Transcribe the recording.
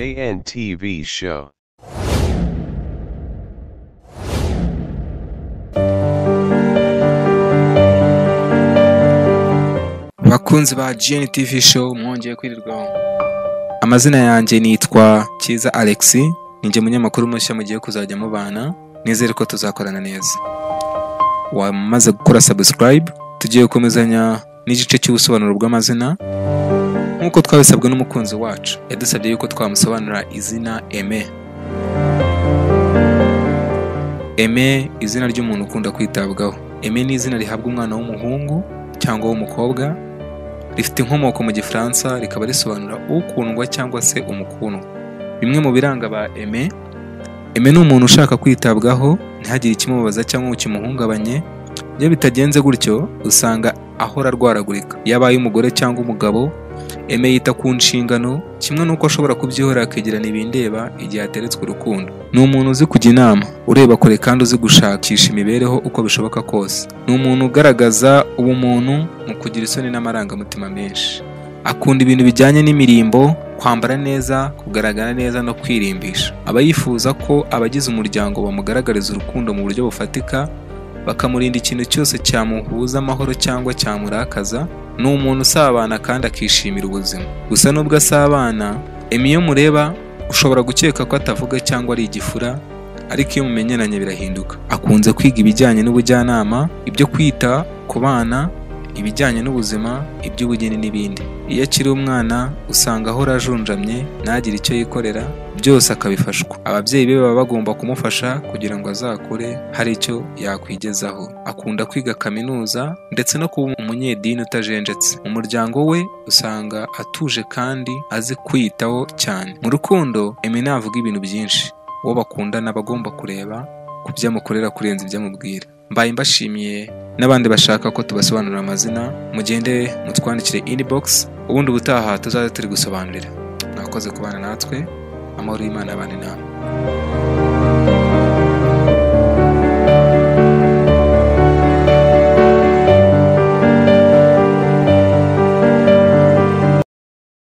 JNTV Show. Bakunzi ba GNTV Show mwongeye kwirirwaho. Amazina yanjye nitwa Kiza Alex, ninjye munyamakuru mushya mugiye kuzajya mubana, nizere ko tuzakorana neza. Wamaze gukora subscribe, tugiye gukomezanya n'igice cy'ubusobanuro bw'amazina nkuko twabisabwe n'umukunzi wacu. Yadusabye yuko twamusobanura izina Aime. Aime, izina ry'umuntu ukunda kwitabwaho. Aime ni izina rihabwa umwana w'umuhungu cyangwa w'umukobwa, rifite inkomoko mu Gifaransa, rikaba risobanura ukundwa cyangwa se umukundwa. Bimwe mu biranga ba Aime ni umuntu ushaka kwitabwaho, ntihagire ikimubabaza cyangwa kimuhungabanye. Iyo bitagenze gutyo usanga ahora arwaragurika. Yabaye umugore cyangwa umugabo, Aime yita ku nshingano, kimwe n'uko ashobora kubyihorera akegirana ibindeba igihe ateretswe urukundo. Ni umuntu uzi kujya inama, ureba kure kandi uzi gushakisha imibereho uko bishoboka kose. Ni umuntu ugaragaza ubumuntu mu kugira isoni n'amarangamutima menshi. Akunda ibintu bijyanye n'imirimbo, kwambara neza, kugaragara neza no kwirimbisha. Aba yifuza ko abagize umuryango bamugaragariza urukundo mu buryo bufatika, bakamurinda ikintu cyose cyamuhuza amahoro cyangwa cyamurakaza. Ni umuntu usabana kandi akishimira ubuzima. Gusa nubwo asabana, Aime iyo mureba ushobora gukeka ko atavuga cyangwa ari igifura, ariko iyo mumenyeranye birahinduka. Akunze kwiga ibijyanye n'ubujyanama, ibyo kwita ku bana, ibijyanye n'ubuzima, iby'ubugeni n'ibindi. Iyo akiri umwana usanga ahora ajunjamye, ntagire icyo yikorera, byose akabifashwa. Ababyeyi be baba bagomba kumufasha kugira ngo azakure hari icyo yakwigezaho. Akunda kwiga kaminuza ndetse no kuba umunyedini utajenjetse. Mu muryango we usanga atuje kandi azi kwiyitaho cyane. Mu rukundo Aime navuga ibintu byinshi. Uwo bakundana bagomba kureba ku byo amukorera kurenza ibyo amubwira. Mbaye mbashimiye, n'abandi bashaka ko tubasobanurira amazina mugende mutwandikire inbox, ubundi ubutaha tuzaza turi gusobanurira. Mwakoze kubana natwe, amahoro y'Imana abane namwe.